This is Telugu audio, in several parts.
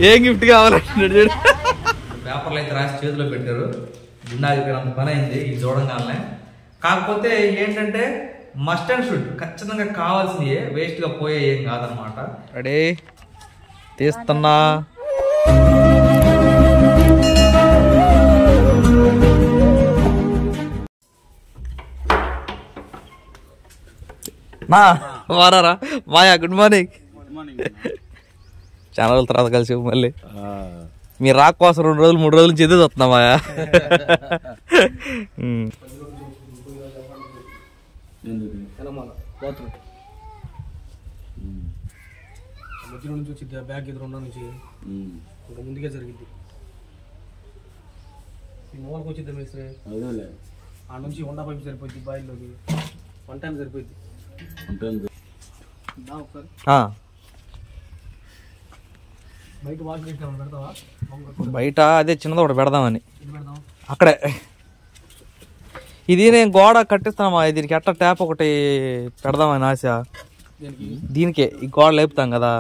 ఏం గిఫ్ట్ కావాలంటున్నాడు చూడు. పేపర్లు అయితే రాసి చేతిలో పెట్టారు. గుండాగిపోయినంత పని అయింది ఇది చూడంగానే. కాకపోతే ఏంటంటే మస్ట్ అండ్ షుడ్ ఖచ్చితంగా కావాల్సింది, వేస్ట్ గా పోయే ఏం కాదనమాట. రెడీ తీస్తున్నా. వారారా మాయా, గుడ్ మార్నింగ్. చాలా రోజుల తర్వాత కలిసి మళ్ళీ మీరు రాక్ కోసం 2 రోజులు 3 రోజులు నుంచి ఎదురు వస్తున్నా మాయా. మధ్యలో నుంచి వచ్చింది బ్యాగ్ ఎదురు నుంచి ఇంకా ముందుకే జరిగింది. ఈ మూలకి వచ్చింది మేస్త్రి ఆ నుంచి హోండా పైపు సరిపోద్ది, బాయిల్లోకి 1 టైం సరిపోద్ది. బయట వాష్ చేసిన పెడతావా? బయట అదే చిన్నది ఒకటి పెడదామని అక్కడే. ఇది నేను గోడ కట్టిస్తామా, దీనికి ఎట్లా ట్యాప్ ఒకటి పెడదామని ఆశ. దీనికే ఈ గోడ లేపుతాం కదా.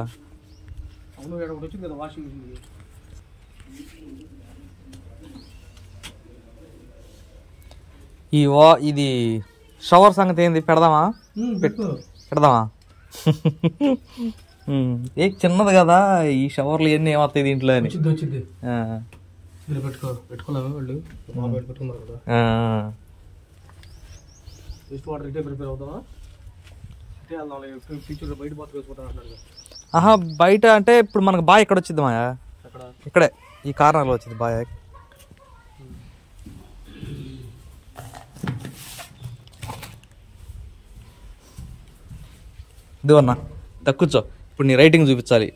ఇది షవర్ సంగతి ఏంది, పెడదామా? పెడదామా? ఏ చిన్నది కదా ఈ షవర్లు ఇవన్నీ ఏమవుతాయి దీంట్లో అని. ఆహా బయట అంటే ఇప్పుడు మనకు బాయ్ ఎక్కడ వచ్చింది మాయా? ఇక్కడే ఈ కార్నర్లో వచ్చింది బాయ్. ఇదిగోన్నా తక్కువచ్చో. ఇప్పుడు నీ రైటింగ్ చూపించాలి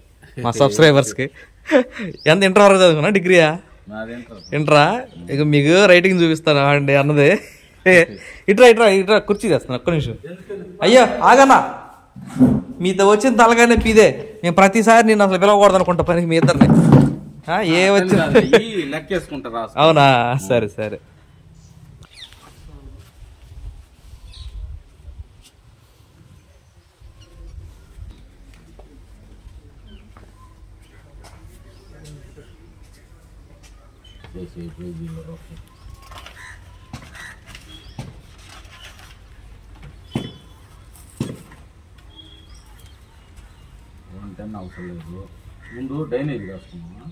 మా సబ్స్క్రైబర్స్కి. ఎంత ఇంటర్ వరకు చదువుకున్నా? డిగ్రీయా? ఇంటరా? ఇక మీకు రైటింగ్ చూపిస్తాను అండి అన్నదే. ఇట్రా ఇట్రా ఇట్రా కుర్చీ చేస్తాను ఒక్క నిమిషం. అయ్యో ఆగన్నా, మీతో వచ్చిన తలగానే పీదే. నేను ప్రతిసారి నేను అసలు పిలవకూడదు అనుకుంటా పనికి మీ ఇద్దరిని. ఏ వచ్చి అవునా? సరే సరే. అవసరం లేదు, ముందు డ్రైనేజ్ వేసుకున్నా.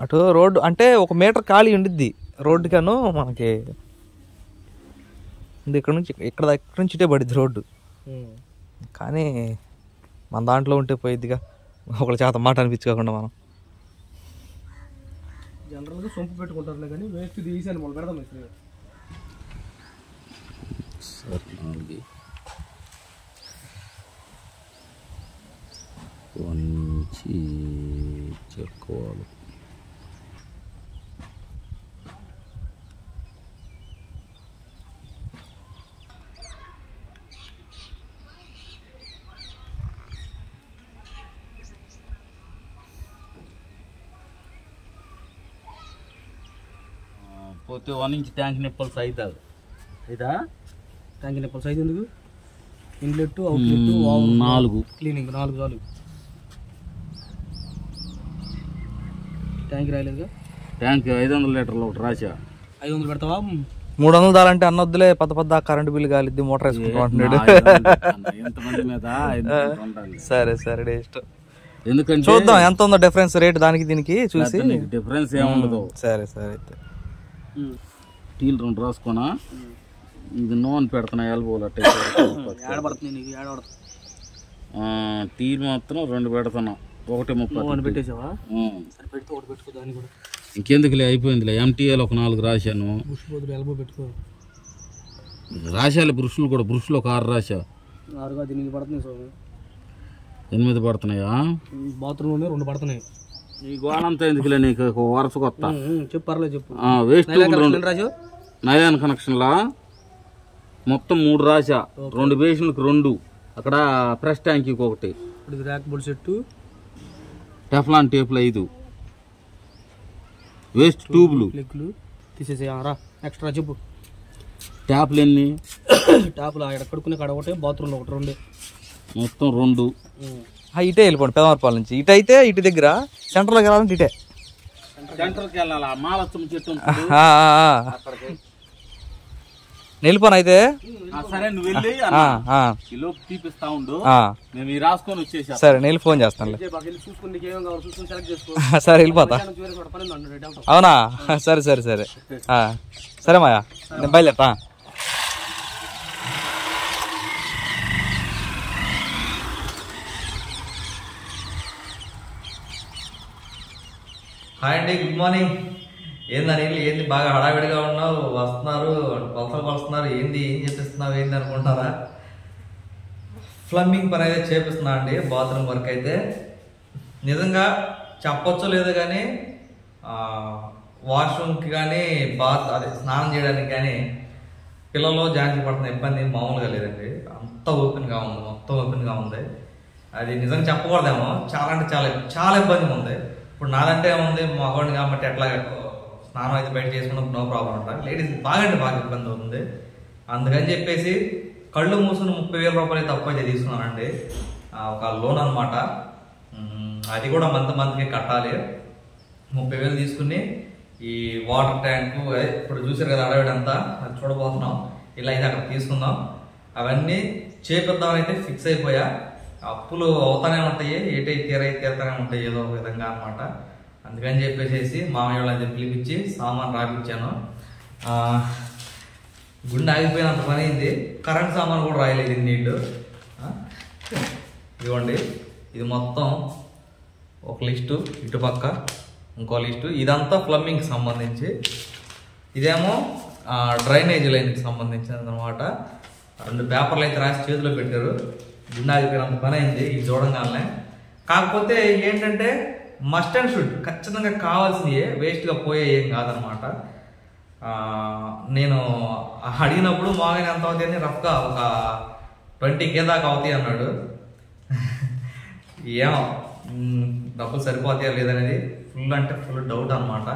అటు రోడ్డు అంటే 1 మీటర్ ఖాళీ ఉండిద్ది రోడ్డు కాను మనకి. ఇక్కడ నుంచి ఇటే పడిద్ది రోడ్డు. కానీ మన దాంట్లో ఉంటే పోయిద్దిగా, ఒకళ్ళ చేత మాట అనిపించుకోకుండా మనం. జనరల్గా సొంపు పెట్టుకుంటారులే కానీ వేస్ట్ తీసాను మనం పెడదాం. మంచి చెప్పుకోవాలి. పోతే 1 ఇంచ్ ట్యాంక్ నిప్పల్ సైజ్ ఇదా? ట్యాంక్ నిప్పల్ సైజ్ ఎందుకు? ఇన్లెట్ అవుట్లెట్ 4 క్లీనింగ్ 4 చాలు. ట్యాంక్ రాయలేదుగా? ట్యాంక్ 500 లీటర్లు ఒకటి రాసా. 500 పెడతావా? 300 దాలంటే అన్నొద్దులే, పెద్ద కరెంట్ బిల్లు కాలిద్ది, మోటార్ వేసుకుంటా అంటున్నాడు. సరే సరే ఇష్టం. ఎందుకంటే చూద్దాం ఎంత ఉందో డిఫరెన్స్ రేట్ దానికి దీనికి చూసి. డిఫరెన్స్ ఏముండదు. సరే సరే అయితే టీలు 2 రాసుకున్నా. ఇది నూనె పెడుతున్నా ఎల్బోలో. టీలు మాత్రం 2 పెడుతున్నా. 1.30 పెట్టేసావా? ఇంకెందుకులే, అయిపోయిందిలే. ఎంటీఏలో ఒక 4 రాశాను. రాశాలి బ్రష్లు కూడా. బ్రష్లు ఒక 6 రాశా. 8 పడుతున్నాయా? బాత్రూమ్ 2 పడుతున్నాయి. ఈ గోళంతా ఎందుకులే నీకు వరుస కొత్త చెప్పు. పర్లేదు చెప్పు. వేస్ట్ నైలాన్ కనెక్షన్లా మొత్తం 3 రాశా. 2 బేషన్లకు 2, అక్కడ fresh tank 1, rack bolt set, Teflon టేపులు 5, వేస్ట్ ట్యూబ్లు తీసేసా. ఎక్స్ట్రా చెప్పు. ట్యాప్లు ఎన్ని? ట్యాప్లో ఇక్కడ కడుక్కునే కాడ ఒకటి, బాత్రూంలో ఒకటి, 2. మొత్తం 2. ఇటే వెళ్ళిపోండి పెదమరపాల నుంచి. ఇటు అయితే ఇటు దగ్గర సెంటర్లోకి వెళ్ళాలంటే ఇటే సెంటర్కి వెళ్ళాలి. మాలచ్చమ్మ చెట్టు వెళ్ళిపోను అయితే. సరే నువ్వు వెళ్ళి ఈలోపు తీపిస్తా ఉండు, మేము ఈ రాసుకొని వచ్చేసా. సరే నేను ఫోన్ చేస్తాను. చూసుకుని నీకు ఏమేమి కావాలి చూసుకుని సెలెక్ట్ చేసుకో. సరే వెళ్ళిపోతా. అవునా? సరే సరే సరే సరే మాయా, నేను బయలుదేరతా. హాయ్ అండి, గుడ్ మార్నింగ్. ఏందని ఏంది బాగా హడావిడిగా ఉన్నావు, వస్తున్నారు కొలతలు కొలుస్తున్నారు, ఏంది ఏం చేపిస్తున్నావు ఏంది అనుకుంటున్నారా? ప్లంబింగ్ పని అయితే చేపిస్తున్నా అండి, బాత్రూమ్ వర్క్ అయితే. నిజంగా చెప్పొచ్చో లేదో కానీ వాష్రూమ్కి కానీ అదే స్నానం చేయడానికి కానీ పిల్లలు జాయింట్లు పడుతున్న ఇబ్బంది మామూలుగా లేదండి. అంత ఓపెన్గా ఉంది, మొత్తం ఓపెన్గా ఉంది. అది నిజంగా చెప్పకూడదేమో, చాలా అంటే చాలా చాలా ఇబ్బందిగా ఉంది. ఇప్పుడు నాదంటే ఏముంది, మగవాడిని కాబట్టి ఎట్లా స్నానం అయితే బయట చేసుకున్నప్పుడు నో ప్రాబ్లం అంటారు. లేడీస్ బాగా ఇబ్బంది అవుతుంది. అందుకని చెప్పేసి కళ్ళు మూసుకుని 30,000 రూపాయలు అయితే అప్పు అయితే తీసుకున్నానండి. ఒక లోన్ అనమాట. అది కూడా మంత్కి కట్టాలి. 30,000 తీసుకుని ఈ వాటర్ ట్యాంకు ఇప్పుడు చూసారు కదా అడవిడ అంతా, అది చూడబోతున్నాం. ఇలా అయితే అక్కడ తీసుకుందాం. అవన్నీ చేపిద్దామని అయితే ఫిక్స్ అయిపోయా. అప్పులు అవుతానే ఉంటాయి, తీరుతానే ఉంటాయి ఏదో ఒక విధంగా అనమాట. అందుకని చెప్పేసి మామయ్య వాళ్ళని పిలిపించి సామాన్ రాపించాను. గుండె ఆగిపోయినంత పని అయింది. కరెంట్ సామాన్ కూడా రాయలేదు నీళ్ళు. ఇదిగోండి, ఇది మొత్తం ఒక లిస్టు, ఇటుపక్క ఇంకో లిస్టు. ఇదంతా ప్లంబింగ్కి సంబంధించి, ఇదేమో డ్రైనేజ్ లైన్కి సంబంధించినది అనమాట. 2 పేపర్లు అయితే రాసి చేతిలో పెట్టారు. గుండె ఆగిపోయినంత పని అయింది ఇది చూడంగానే. కాకపోతే ఏంటంటే మస్ట్ అండ్ షుడ్ ఖచ్చితంగా కావాల్సింది, వేస్ట్గా పోయే ఏం కాదనమాట. నేను అడిగినప్పుడు మామూలుగా ఎంత అవుతాయి అని రఫ్గా ఒక 20K దాకా అవుతాయి అన్నాడు. ఏమో డబ్బులు సరిపోతాయా లేదనేది ఫుల్ అంటే ఫుల్ డౌట్ అనమాట.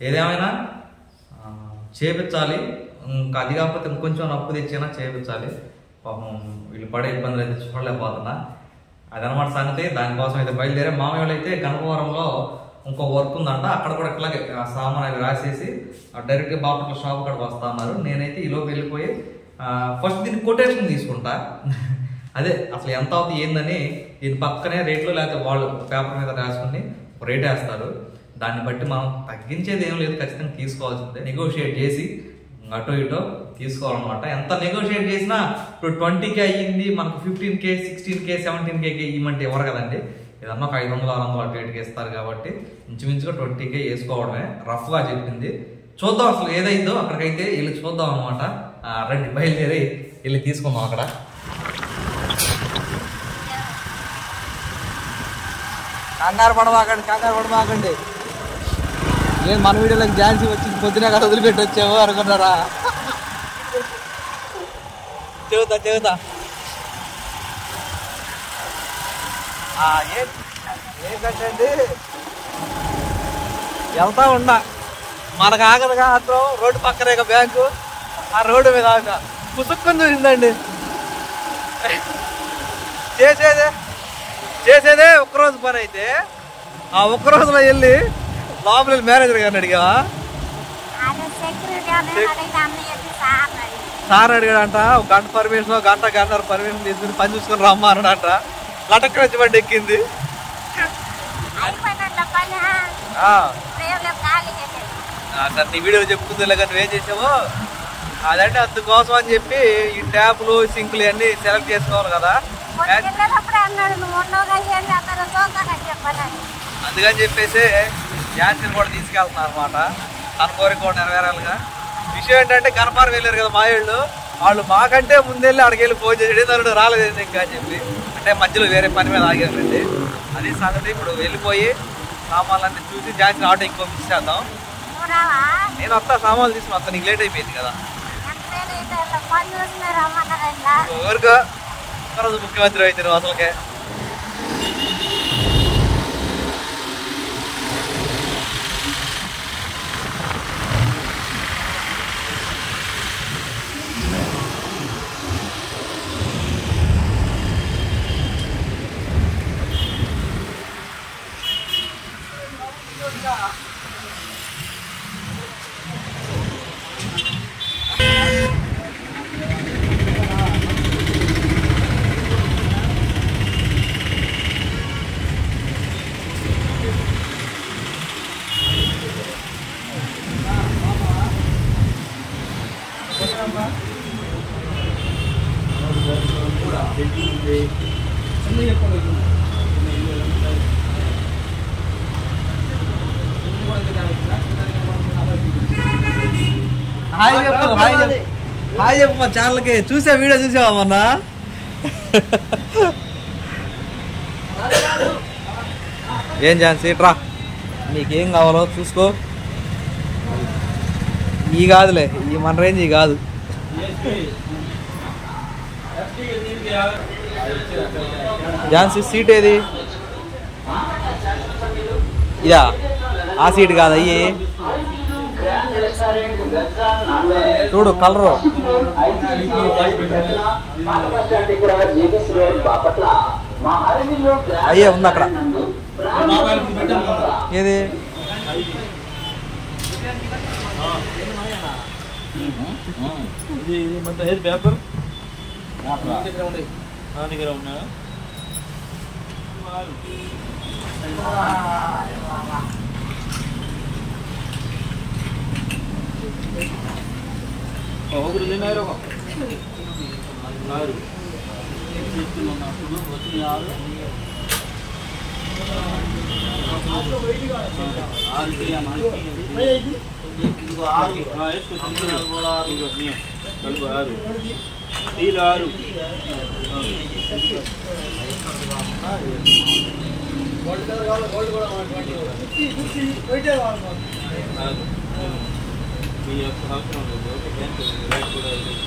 ఏదేమైనా చేపించాలి. ఇంకా అది కాకపోతే ఇంకొంచెం అప్పు తెచ్చినా చేపించాలి. పాపం వీళ్ళు పడే ఇబ్బందులు అయితే చూడలేకపోతున్నా. అదనమాట సంగతి. దానికోసం అయితే బయలుదేరే. మామయ్య వాళ్ళు అయితే గణపవరంలో ఇంకో వర్క్ ఉందంట, అక్కడ కూడా ఇట్లాగే సామాన్ అది రాసేసి డైరెక్ట్గా బాపట్ల షాప్ కూడా వస్తా అన్నారు. నేనైతే ఈలోపు వెళ్ళిపోయి ఫస్ట్ దీన్ని కొటేషన్ తీసుకుంటా. అదే అసలు ఎంత అవుతుంది ఏందని దీని పక్కనే రేట్లు, లేకపోతే వాళ్ళు పేపర్ మీద రాసుకుని రేట్ వేస్తారు. దాన్ని బట్టి మనం తగ్గించేది ఏం లేదు, ఖచ్చితంగా తీసుకోవాల్సిందే. నెగోషియేట్ చేసి అటో ఇటో తీసుకోవాలన్నమాట. ఎంత నెగోషియేట్ చేసినా ఇప్పుడు 20K అయ్యింది, మనకు 15K, 16K, 17K ఇవ్వమంటే ఎవరు కదండి. ఏదన్నా ఒక 500, 600 అటు ఇటుకి ఇస్తారు కాబట్టి ఇంచుమించుగా 20K వేసుకోవడమే రఫ్గా చెప్పింది. చూద్దాం అసలు ఏదైందో అక్కడికైతే వెళ్ళి చూద్దాం అనమాట. రండి బయలుదేరి వెళ్ళి తీసుకుందాం. అక్కడ కంగారు పడమాకండి. నేను మన వీడియోలోకి ఝాన్సీ వచ్చి పొద్దునే కదా వదిలిపెట్టి వచ్చావు అనుకున్నారా? చెబుతా ఏంటంటే వెళ్తా ఉన్నా, మనకు ఆగదుగా మాత్రం రోడ్డు పక్కనే బ్యాంకు. ఆ రోడ్డు మీద ఆగ పుసుక్కుని చూసిందండి. చేసేదే ఒక్కరోజు పని అయితే ఆ ఒక్కరోజులో వెళ్ళి లోపల మేనేజర్ గారిని అడిగావా? సార్ అడిగాడంట. ఒక గంట పర్మిషన్, గంటన్నర పర్మిషన్ తీసుకుని పని చూసుకొని రమ్మా అన్నాడంట. లటక్ వచ్చి బండి ఎక్కింది. సార్ నీ వీడియో చెప్పుకుందిలే కానీ నువ్వేం చేసావు అదంటే అందుకోసం అని చెప్పి ఈ ట్యాప్లు, సింకులు అన్ని సెలెక్ట్ చేసుకోవాలి కదా. అందుకని చెప్పేసి ఝాన్సీని కూడా తీసుకెళ్తున్నారు అనమాట. తన కోరిక కూడా నెరవేరాలిగా. విషయం ఏంటంటే గణపారం వెళ్ళారు కదా మాయేళ్ళు, వాళ్ళు మాకంటే ముందెళ్ళి అక్కడికి వెళ్ళి ఫోన్ చేసి తరుడు రాలేదండి ఇంకా అని చెప్పి, అంటే మధ్యలో వేరే పని మీద ఆగారండి. అది సంగతి. ఇప్పుడు వెళ్ళిపోయి సామాన్లన్నీ చూసి ఝాన్సీ ఆటో ఇంకో పంపించేద్దాం. నేను వస్తా, సామాన్లు తీసుకుని వస్తా, నీకు లేట్ అయిపోయింది కదా. ఎవరికో ఒకరోజు ముఖ్యమంత్రి అయితే నువ్వు అసలుకే. హాయ్ చెప్పు హాయ్ చెప్పు మా ఛానల్కి. చూసా వీడియో చూసావా మొన్న? ఏం ఛాన్సీ ట్రా, నీకేం కావాలో చూసుకో. ఈ కాదులే, ఈ మన రేంజ్ ఈ కాదు. ఝాన్సీ సీట్ ఏది? ఇదా? ఆ సీట్ కాదు, అయ్యి చూడు కలరు. అయ్యే ఉంది అక్కడ. ఏది? పేపర్ ఒకరు తిన్నారు ఆరు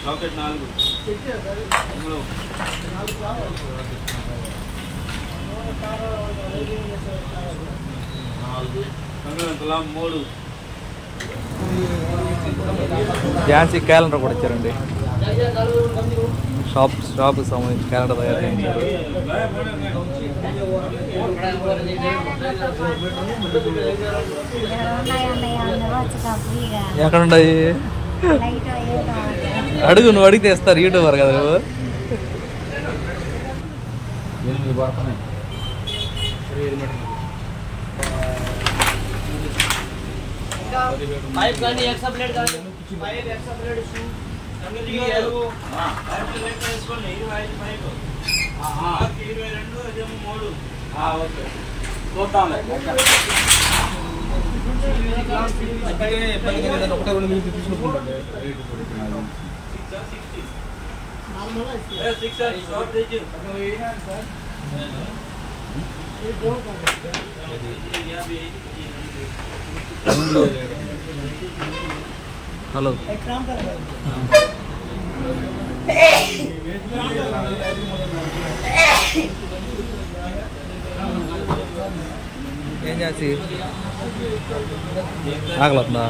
చాక్లెట్ 4 3 ఝాన్సీ క్యాలెండర్ కూడా ఇచ్చారండి. షాప్కి సంబంధించి క్యాలెండర్ తయారు చేయించారు. ఎక్కడున్నాయి అడుగు, నువ్వు అడిగితే ఇస్తారు. యూట్యూబర్ కదా నువ్వు. హలో ఏం చేసి ఆగలవుతుందా?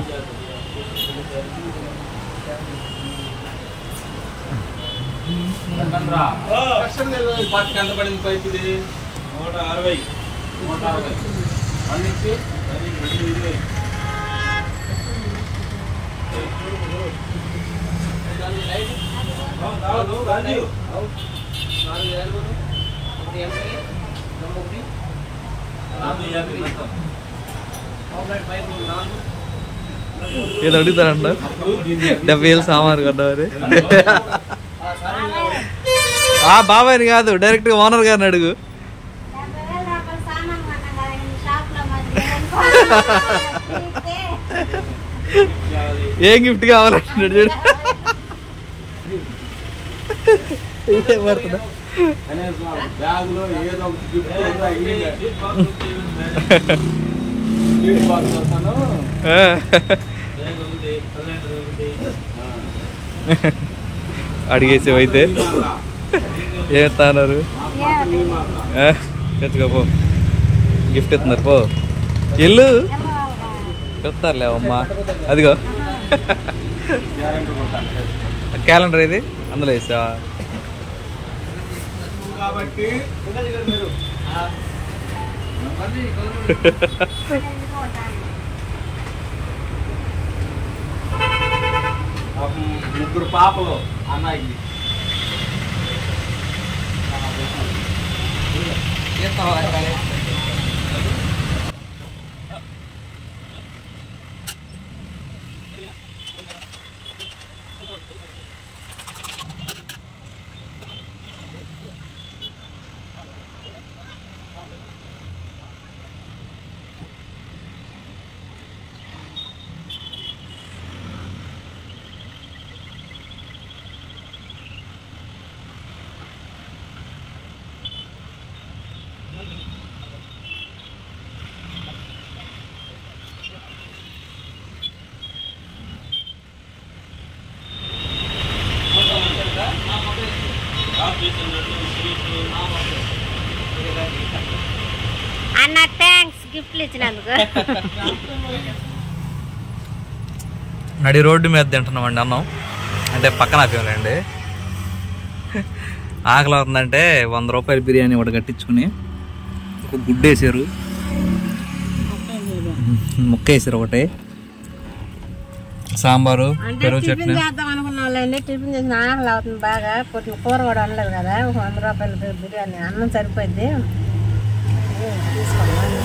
ఎంత పడింది పైపు? 160 160 ఏదో అడుగుతారంట. 70,000 సామాను కొన్నామని. బాబాయ్ని కాదు, డైరెక్ట్గా ఓనర్ గారిని అడుగు. ఏం గిఫ్ట్ కావాలంటున్నాడు చూడు. పడుతుందా? బ్యాగులో ఏదో అడిగేసేవైతే ఏమన్నారు? తెచ్చుకోపో, గిఫ్ట్ ఇస్తున్నారు పో. ఇల్లు చెప్తారులే అమ్మా. అదిగో క్యాలెండర్ ఇది, అందులో వేసా. ముగ్గురు పాపలు అన్నయ్య. గిఫ్ట్లు ఇచ్చినందుకు. నడి రోడ్డు మీద తింటున్నామండి అన్నం, అంటే పక్కన ఆపేవాళ్ళండి. ఆకలి అవుతుందంటే 100 రూపాయల బిర్యానీ ఒకటి కట్టించుకుని ఒక గుడ్డు వేసారు, ముక్క వేసారు, ఒకటి సాంబారు, పెరుగు చట్నీ. చేద్దాం అనుకున్న వాళ్ళండి టిఫిన్ చేసిన ఆకలి అవుతుంది బాగా. పొట్టిన కూర కూడా ఉండలేదు కదా, 100 రూపాయల బిర్యానీ అన్నం సరిపోద్ది తీసుకోవాలి.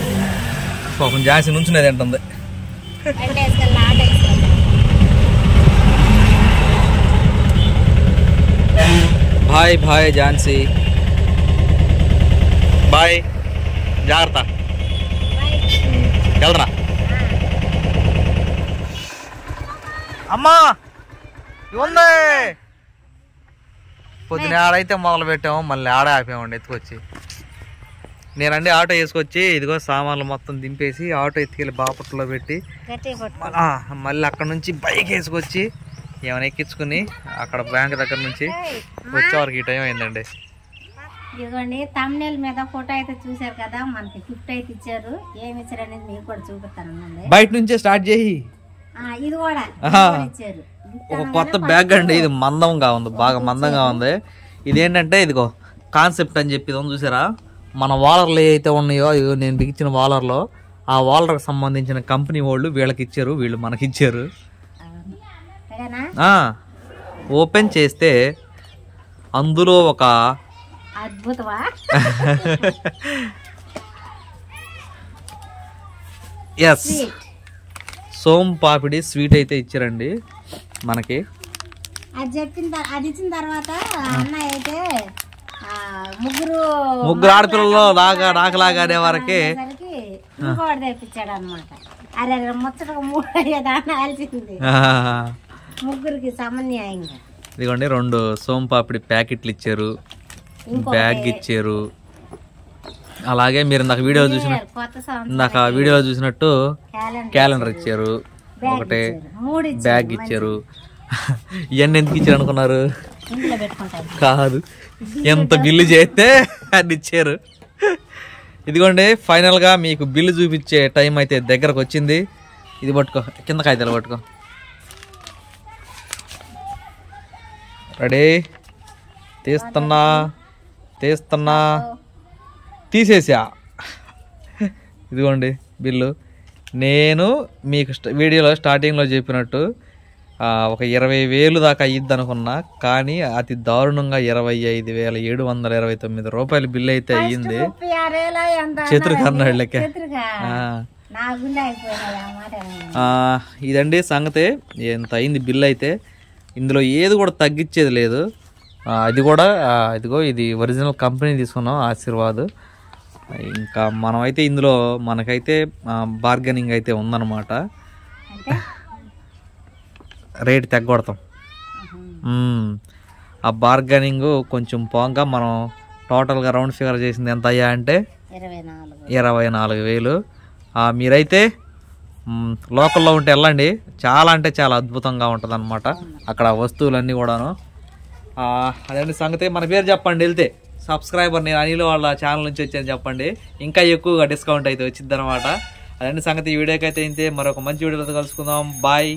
పాపం జాసి నుంచి తింటుంది. బాయ్ బాయ్ ఝాన్సీ, బాయ్, జాగ్రత్త, వెళ్దరా. అమ్మా ఉంది. పొద్దున ఆడైతే మొదలు పెట్టాము, మళ్ళీ ఆడ ఆపామండి ఎత్తుకొచ్చి. నేనండి ఆటో వేసుకొచ్చి ఇదిగో సామాన్లు మొత్తం దింపేసి ఆటో ఎత్తుకెళ్ళి బాపట్లో పెట్టి మళ్ళీ అక్కడ నుంచి బైక్ వేసుకొచ్చి ఏమైనా ఎక్కించుకుని అక్కడ బ్యాంక్ దగ్గర నుంచి వచ్చేవారికి ఈ టైం అయిందండి. ఇదిగోండి తమ్నెల్ మీద ఫోటో అయితే చూసారు కదా, మనకి గిఫ్ట్ అయితే ఇచ్చారు. ఏమి ఇచ్చారు అనేది మీకు కూడా చూపిస్తాను. బయట నుంచే స్టార్ట్ చేయి. ఇది కూడా ఇచ్చారు. ఒక కొత్త బ్యాగ్ అండి, ఇది మందంగా ఉంది, బాగా మందంగా ఉంది. ఇదేంటంటే ఇదిగో కాన్సెప్ట్ అని చెప్పి చూసారా, మన వాలర్లు ఏవైతే ఉన్నాయో నేను బిగించిన వాలర్లో ఆ వాలర్కి సంబంధించిన కంపెనీ వాళ్ళు వీళ్ళకి ఇచ్చారు, వీళ్ళు మనకి ఇచ్చారు. ఓపెన్ చేస్తే అందులో ఒక అద్భుతమా ఎస్ సోమ్ పాపిడి స్వీట్ అయితే ఇచ్చారండి మనకి. అది ఇచ్చిన తర్వాత అన్న అయితే ముగ్గురు ఆడపిల్లలు నాకులాగా అనే వరకే ఇంకోటి తెప్పించాడు అనమాట. అరే ముచ్చటగా 3 దాన్ని ఆల్చింది ముగ్గురికి సమన్యాయంగా. ఇదిగోండి 2 సోమ్ పాపిడి ప్యాకెట్లు ఇచ్చారు, బ్యాగ్ ఇచ్చారు. అలాగే మీరు నాకు వీడియోలో చూసినట్టు క్యాలెండర్ ఇచ్చారు, ఒకటి బ్యాగ్ ఇచ్చారు. ఇవన్నీ ఎందుకు ఇచ్చారు అనుకున్నారు? కాదు, ఎంత బిల్లు చేస్తే అది ఇచ్చారు. ఇదిగోండి ఫైనల్ గా మీకు బిల్లు చూపించే టైం అయితే దగ్గరకు వచ్చింది. ఇది పట్టుకో, కింద కాగితాలు పట్టుకో. రెడీ? తీస్తున్నా తీసేసా. ఇదిగోండి బిల్లు. నేను మీకు వీడియోలో స్టార్టింగ్లో చెప్పినట్టు ఒక 20,000 దాకా అయ్యిద్ది అనుకున్నా, కానీ అతి దారుణంగా 25,729 రూపాయల బిల్లు అయితే అయ్యింది. చతుర్కన్నాళ్ళకే. ఇదండి సంగతి. ఎంత అయింది బిల్లు అయితే. ఇందులో ఏది కూడా తగ్గించేది లేదు. అది కూడా ఇదిగో ఇది ఒరిజినల్ కంపెనీ తీసుకున్నాం, ఆశీర్వాద్. ఇంకా మనమైతే ఇందులో మనకైతే బార్గెనింగ్ అయితే ఉందన్నమాట. రేట్ తగ్గొడతాం. ఆ బార్గెనింగ్ కొంచెం పోగా మనం టోటల్గా రౌండ్ ఫిగర్ చేసింది ఎంత అయ్యా అంటే 24,000. మీరైతే లోకల్లో ఉంటే వెళ్ళండి, చాలా అంటే చాలా అద్భుతంగా ఉంటుంది అనమాట అక్కడ వస్తువులన్నీ కూడాను. అదండి సంగతి. మన పేరు చెప్పండి వెళ్తే. సబ్స్క్రైబర్ నేను అనిల్ వాళ్ళ ఛానల్ నుంచి వచ్చాను చెప్పండి, ఇంకా ఎక్కువగా డిస్కౌంట్ అయితే వచ్చింది అనమాట. అదండి సంగతి. ఈ వీడియోకి అయితే ఇంతే. మరొక మంచి వీడియోతో కలుసుకుందాం. బాయ్.